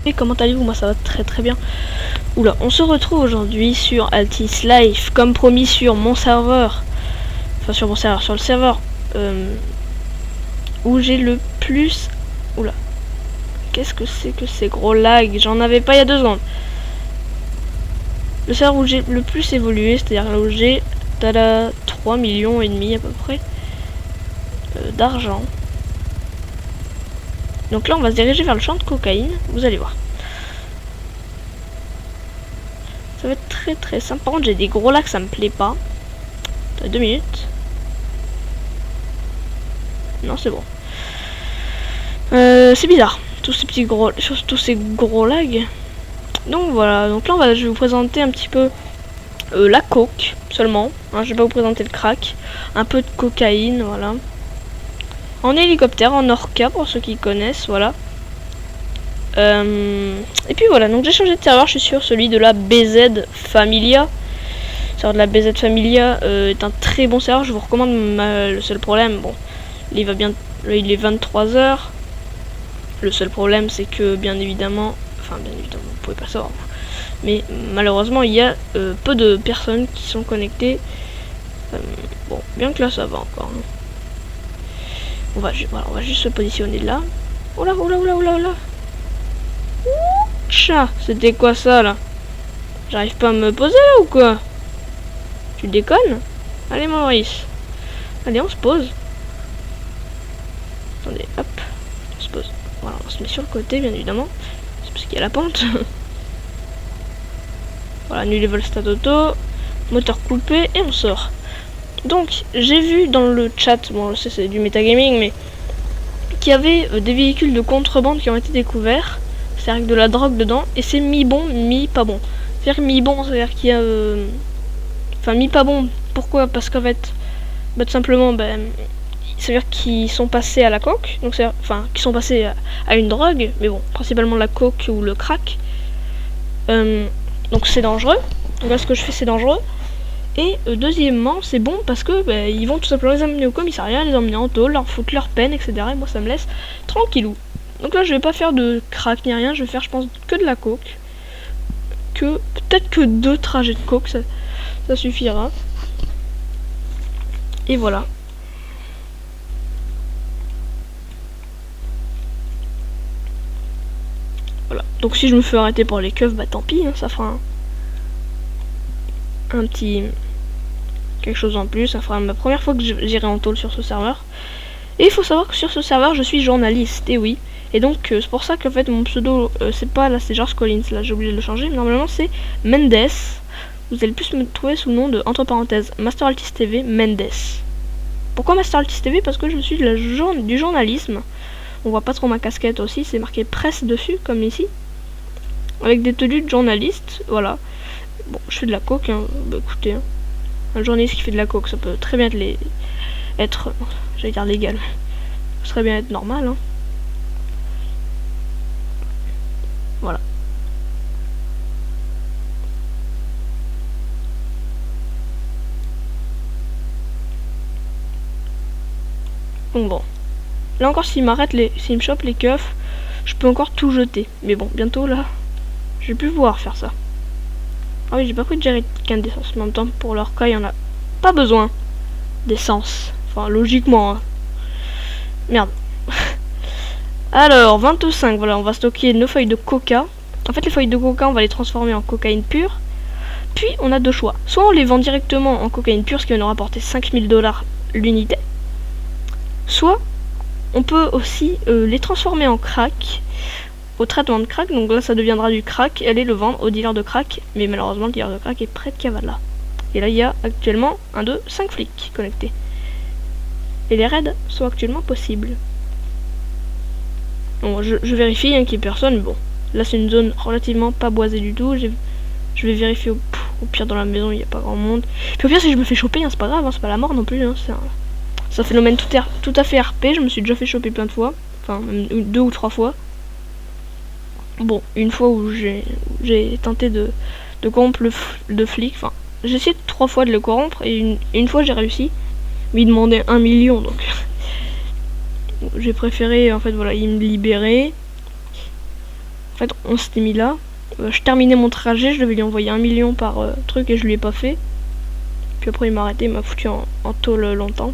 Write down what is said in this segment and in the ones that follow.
Et comment allez-vous? Moi ça va très très bien. Oula, on se retrouve aujourd'hui sur Altis Life, comme promis sur mon serveur. Enfin sur mon serveur, sur le serveur où j'ai le plus... Oula. Qu'est-ce que c'est que ces gros lags? J'en avais pas il y a 2 secondes. Le serveur où j'ai le plus évolué, c'est-à-dire là où j'ai 3,5 millions à peu près d'argent. Donc là on va se diriger vers le champ de cocaïne, vous allez voir. Ça va être très très simple. Par contre j'ai des gros lags, ça me plaît pas. 2 minutes. Non c'est bon. C'est bizarre. Tous ces petits gros, tous ces gros lags. Donc voilà. Donc là je vais vous présenter un petit peu la coke seulement. Hein, je vais pas vous présenter le crack. Un peu de cocaïne, voilà. En hélicoptère, en Orca pour ceux qui connaissent, voilà. Et puis voilà, donc j'ai changé de serveur, je suis sur celui de la BZ Familia. Le serveur de la BZ Familia est un très bon serveur, je vous recommande. Le seul problème, bon, il est 23 h. Le seul problème c'est que bien évidemment, vous pouvez pas savoir, mais malheureusement il y a peu de personnes qui sont connectées. Bon, bien que là ça va encore. Hein. On va juste se positionner là. Oh là, oh là, oh là, oh là, oh là. Chat, c'était quoi ça là? J'arrive pas à me poser là ou quoi? Tu déconnes? Allez Maurice. Allez, on se pose. Attendez, hop. On se pose. Voilà, on se met sur le côté bien évidemment. C'est parce qu'il y a la pente. Voilà, new level stat auto. Moteur coupé et on sort. Donc, j'ai vu dans le chat, bon je sais c'est du metagaming, mais qu'il y avait des véhicules de contrebande qui ont été découverts. C'est avec de la drogue dedans, et c'est mi-bon, mi-pas bon. C'est-à-dire mi-bon, c'est-à-dire qu'il y a... Enfin, mi-pas bon, pourquoi? Parce qu'en fait, tout simplement, ça veut dire qu'ils sont passés à la coke, donc enfin, qu'ils sont passés à une drogue, mais bon, principalement la coke ou le crack. Donc c'est dangereux, donc là ce que je fais c'est dangereux. Et deuxièmement, c'est bon parce que ils vont tout simplement les amener au commissariat, les emmener en tôle, leur foutre leur peine, etc. Et moi ça me laisse tranquillou. Donc là je vais pas faire de crack ni rien, je vais faire je pense que de la coke. Peut-être que 2 trajets de coke, ça suffira. Et voilà. Voilà. Donc si je me fais arrêter pour les keufs, tant pis, hein, ça fera un petit... quelque chose en plus, ça fera ma première fois que j'irai en tôle sur ce serveur. Et il faut savoir que sur ce serveur je suis journaliste, et oui. Et donc c'est pour ça qu'en fait mon pseudo c'est pas là, c'est George Collins, là j'ai oublié de le changer. Normalement c'est Mendes. Vous allez plus me trouver sous le nom de, entre parenthèses, Master Altis TV Mendes. Pourquoi Master Altis TV? Parce que je suis du journalisme. On voit pas trop ma casquette aussi, c'est marqué presse dessus, comme ici. Avec des tenues de journaliste, voilà. Bon, je fais de la coke, hein. Écoutez, hein. Un journaliste qui fait de la coke, ça peut très bien être j'allais dire légal. Ça serait bien être normal, hein. Voilà. Donc bon. Là encore, s'il m'arrête, s'il me chope les keufs, je peux encore tout jeter. Mais bon, bientôt là, je vais plus pouvoir faire ça. Ah oui, j'ai pas pris de jerrycan d'essence. Mais en même temps, pour leur cas, il y en a pas besoin d'essence. Enfin, logiquement. Hein. Merde. Alors, 25, voilà, on va stocker nos feuilles de coca. En fait, les feuilles de coca, on va les transformer en cocaïne pure. Puis, on a 2 choix. Soit on les vend directement en cocaïne pure, ce qui va nous rapporter 5000 $ l'unité. Soit, on peut aussi les transformer en crack, au traitement de crack. Donc là, ça deviendra du crack et aller le vendre au dealer de crack. Mais malheureusement, le dealer de crack est près de Kavala. Et là, il y a actuellement 1, 2, 5 flics connectés. Et les raids sont actuellement possibles. Bon, je vérifie qu'il n'y ait personne, mais bon. Là, c'est une zone relativement pas boisée du tout. Je vais vérifier au pire dans la maison, il n'y a pas grand monde. Puis au pire, si je me fais choper, hein, c'est pas grave, hein, c'est pas la mort non plus. Hein, c'est un phénomène tout à fait RP. Je me suis déjà fait choper plein de fois. Enfin, même 2 ou 3 fois. Bon, une fois où j'ai tenté de corrompre le flic. Enfin, j'ai essayé 3 fois de le corrompre et une fois j'ai réussi. Mais il demandait 1 million, donc j'ai préféré, en fait, voilà, il me libérait. En fait, on s'était mis là. Je terminais mon trajet, je devais lui envoyer 1 million par truc et je lui ai pas fait. Puis après, il m'a arrêté, il m'a foutu en tôle longtemps.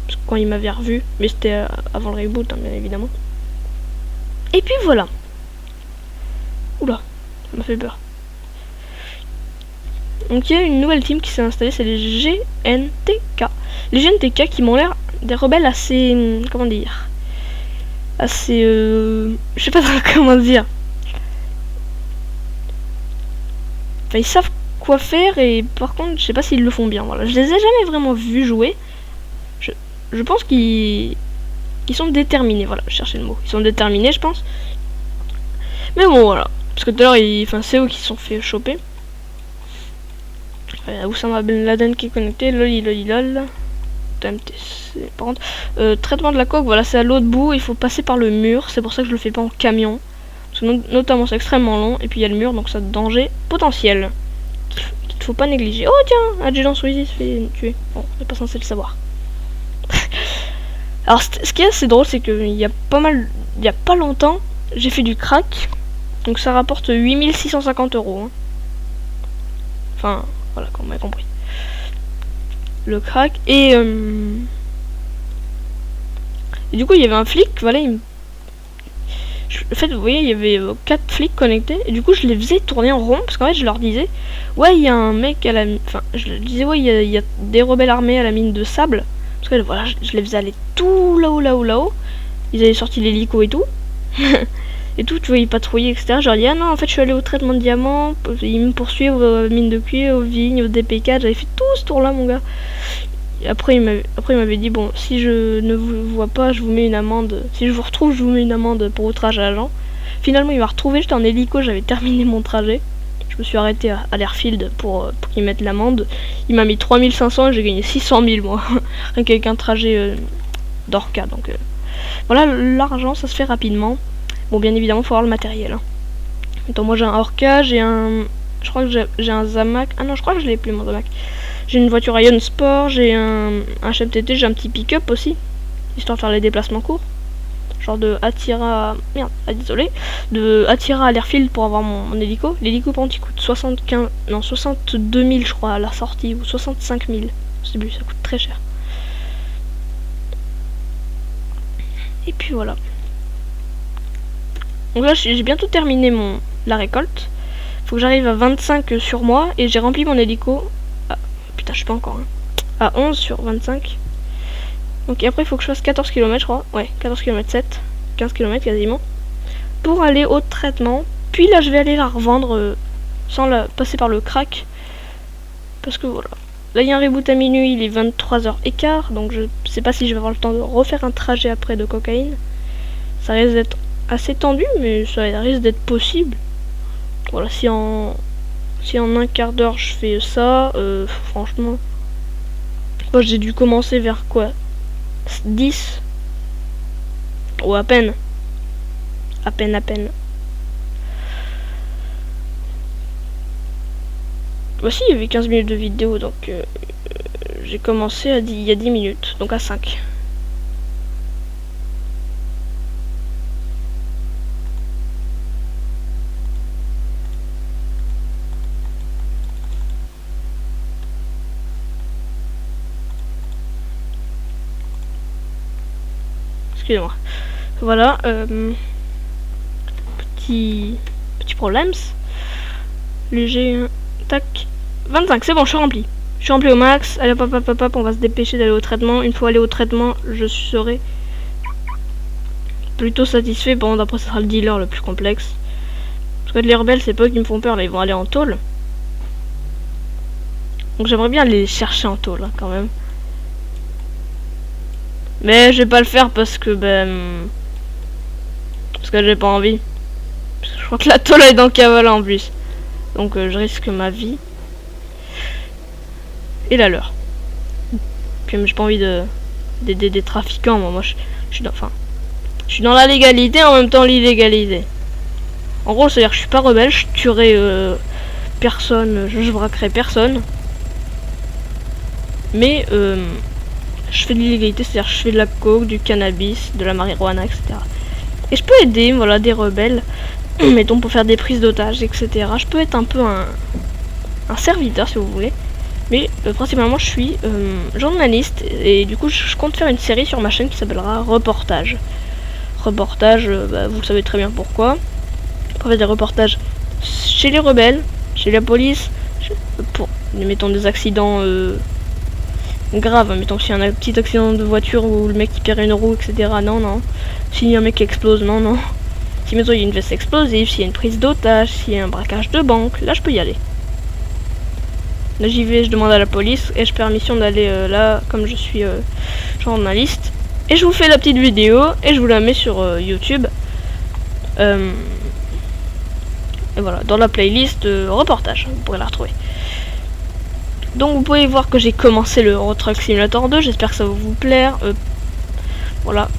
Parce que quand il m'avait revu, mais c'était avant le reboot, hein, bien évidemment. Et puis voilà. Oula, ça m'a fait peur. Donc il y a une nouvelle team qui s'est installée, c'est les GNTK. Les GNTK qui m'ont l'air des rebelles assez... comment dire, assez... je sais pas comment dire. Enfin, ils savent quoi faire et par contre, je sais pas s'ils le font bien. Voilà, je les ai jamais vraiment vus jouer. Je pense qu'ils sont déterminés. Voilà, je cherchais le mot. Ils sont déterminés, je pense. Mais bon, voilà. Parce que tout à l'heure, enfin, c'est eux qui se sont fait choper. Oussama Ben Laden qui est connecté. Loli loli lol. TMTC. Par contre, traitement de la coque, voilà, c'est à l'autre bout. Il faut passer par le mur. C'est pour ça que je le fais pas en camion. Parce que notamment, c'est extrêmement long. Et puis il y a le mur, donc ça a danger potentiel. Qu'il ne faut pas négliger. Oh tiens, Adjudant Sweezy se fait tuer. Bon, on n'est pas censé le savoir. Alors, ce qui est assez drôle, c'est qu'il y a il y a pas longtemps, j'ai fait du crack. Donc ça rapporte 8650 €. Hein. Enfin, voilà, qu'on m'a compris. Le crack. Et du coup, il y avait un flic, voilà, en fait, vous voyez, il y avait 4 flics connectés. Et du coup, je les faisais tourner en rond. Parce qu'en fait, je leur disais, ouais, il y a un mec à la... Enfin, je leur disais, ouais, il y a des rebelles armés à la mine de sable. Parce que voilà, je les faisais aller tout là-haut. Ils avaient sorti l'hélico et tout. Et tout, tu vois, ils patrouillaient, etc. Je leur dis, ah non, en fait, je suis allé au traitement de diamants. Ils me poursuivent aux mines de cuivre, aux vignes, aux DP4. J'avais fait tout ce tour-là, mon gars. Et après, il m'avait dit, bon, si je ne vous vois pas, je vous mets une amende. Si je vous retrouve, je vous mets une amende pour outrage à agent. Finalement, il m'a retrouvé, j'étais en hélico, j'avais terminé mon trajet. Je me suis arrêté à l'airfield pour qu'il mette l'amende. Il m'a mis 3500 et j'ai gagné 600 000, moi. Rien qu'avec un trajet d'Orca. Donc voilà, l'argent, ça se fait rapidement. Bon, bien évidemment, il faut avoir le matériel. Hein. Attends, moi j'ai un Orca, j'ai un... Je crois que j'ai un Zamac. Ah non, je crois que je l'ai plus, mon Zamac. J'ai une voiture Ion Sport, j'ai un HMTT, j'ai un petit pick-up aussi. Histoire de faire les déplacements courts. Genre de Attira... Merde, désolé. De Attira à l'airfield pour avoir mon hélico. L'hélico, par contre, il coûte 62 000, je crois, à la sortie. Ou 65 000. C'est plus, ça coûte très cher. Et puis voilà. Donc là, j'ai bientôt terminé la récolte. Faut que j'arrive à 25 sur moi. Et j'ai rempli mon hélico. Ah, putain, je sais pas encore. Hein. À 11 sur 25. Donc après, il faut que je fasse 14 km, je crois. Ouais, 14 km 7. 15 km quasiment. Pour aller au traitement. Puis là, je vais aller la revendre sans passer par le crack. Parce que voilà. Là, il y a un reboot à minuit, il est 23h15. Donc je sais pas si je vais avoir le temps de refaire un trajet après de cocaïne. Ça risque d'être assez tendu, mais ça risque d'être possible. Voilà, si en un quart d'heure je fais ça, franchement, moi j'ai dû commencer vers quoi, 10 ou à peine. À peine. Voici, il y avait 15 minutes de vidéo, donc j'ai commencé il y a 10 minutes, donc à 5. Excusez-moi. Voilà. Petit problème. Léger. Tac. 25, c'est bon, je suis rempli. Je suis rempli au max. Allez, hop, on va se dépêcher d'aller au traitement. Une fois allé au traitement, je serai plutôt satisfait. Bon, d'après, ça sera le dealer le plus complexe. Parce que les rebelles, c'est pas eux qui me font peur. Là, ils vont aller en tôle. Donc, j'aimerais bien les chercher en tôle, hein, quand même. Mais je vais pas le faire parce que j'ai pas envie. Parce que je crois que la tôle est dans le cavale en plus. Donc je risque ma vie. Et la leur. Puis j'ai pas envie d'aider des trafiquants. Moi je suis dans la légalité en même temps l'illégalité. En gros, c'est-à-dire que je suis pas rebelle, je tuerai personne, je braquerai personne. Mais je fais de l'illégalité, c'est-à-dire que je fais de la coke, du cannabis, de la marijuana, etc. Et je peux aider, voilà, des rebelles. mettons pour faire des prises d'otages, etc. Je peux être un peu un serviteur si vous voulez. Mais principalement je suis journaliste et du coup je compte faire une série sur ma chaîne qui s'appellera Reportage. Reportage, vous le savez très bien pourquoi. Pour faire des reportages chez les rebelles, chez la police, pour mettons des accidents graves, mettons s'il y a un petit accident de voiture où le mec qui perd une roue, etc. Non. S'il y a un mec qui explose, non. Si mettons il y a une veste explosive, s'il y a une prise d'otage, s'il y a un braquage de banque, là je peux y aller. Là j'y vais, je demande à la police et je permission d'aller là comme je suis journaliste. Et je vous fais la petite vidéo et je vous la mets sur YouTube. Et voilà, dans la playlist reportage, vous pourrez la retrouver. Donc vous pouvez voir que j'ai commencé le Euro Truck Simulator 2, j'espère que ça va vous plaire. Voilà,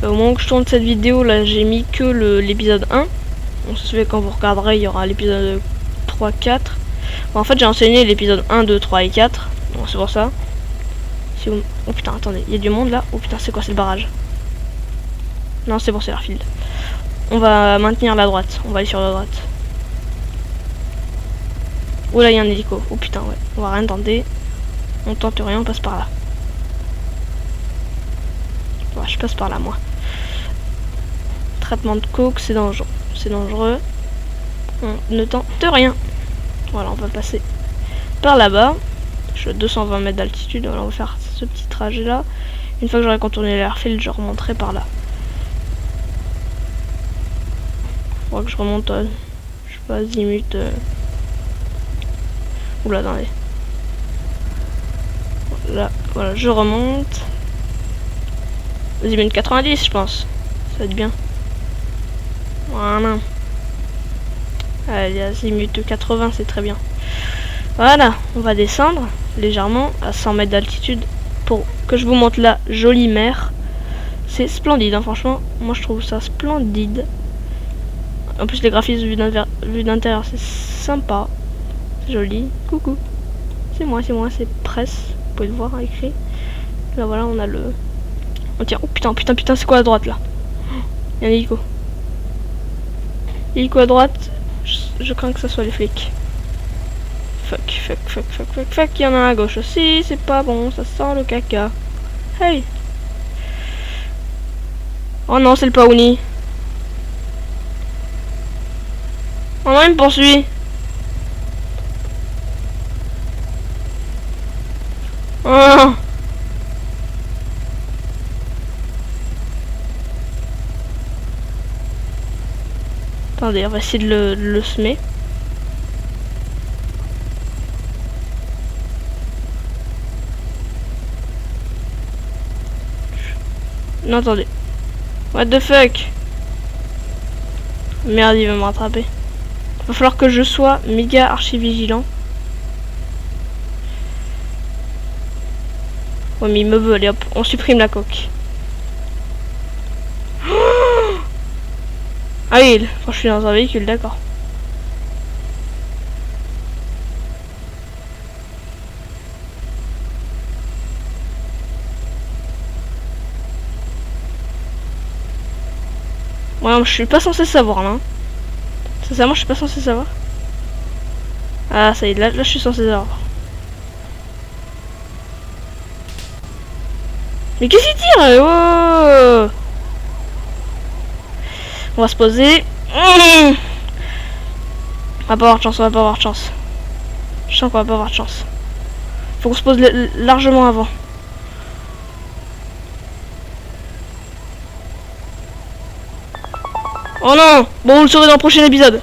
au moment où je tourne cette vidéo, là j'ai mis que l'épisode 1. On se fait quand vous regarderez, il y aura l'épisode 3, 4. Bon, en fait j'ai enseigné l'épisode 1, 2, 3 et 4. Bon, c'est pour ça. Si vous... Oh putain, attendez, il y a du monde là. Oh putain, c'est quoi, c'est le barrage? Non, c'est bon, c'est l'airfield. On va maintenir la droite, on va aller sur la droite. Oh là, il y a un hélico. Oh putain, ouais. On va rien tenter. On tente rien, on passe par là. Ouais, je passe par là, moi. Traitement de coke, c'est dangereux. C'est dangereux. On ne tente rien. Voilà, on va passer par là-bas. Je suis à 220 mètres d'altitude. Voilà, on va faire ce petit trajet-là. Une fois que j'aurai contourné l'airfield, je remonterai par là. Je crois que je remonte, je sais pas, azimut. Oula, attendez. Voilà, je remonte. Azimut 90, je pense. Ça va être bien. Voilà. Allez, azimut 80, c'est très bien. Voilà, on va descendre légèrement à 100 mètres d'altitude pour que je vous montre la jolie mer. C'est splendide, hein, franchement. Moi, je trouve ça splendide. En plus, les graphismes vus d'intérieur, c'est sympa. Joli. Coucou. C'est moi, c'est Presse. Vous pouvez le voir écrit. Là, voilà, on a le... Oh, tiens, oh putain, c'est quoi à droite, là? Il y a un hélico. Hélico à droite. Je crains que ça soit les flics. Fuck. Il y en a un à gauche aussi. C'est pas bon, ça sent le caca. Hey. Oh non, c'est le Paouni. Oh non, il me poursuit. Oh. Attendez, on va essayer de le semer. Non, attendez. What the fuck? Merde, il va me rattraper. Va falloir que je sois méga archi vigilant. Ouais, mais il me veut, allez hop, on supprime la coque. Ah oui, quand je suis dans un véhicule, d'accord. Ouais, je suis pas censé savoir là. Sincèrement, je suis pas censé savoir. Ah, ça y est, là je suis censé savoir. Mais qu'est-ce qu'il tire? Oh, on va se poser. On va pas avoir de chance, Je sens qu'on va pas avoir de chance. Faut qu'on se pose largement avant. Oh non! Bon, vous le saurez dans le prochain épisode.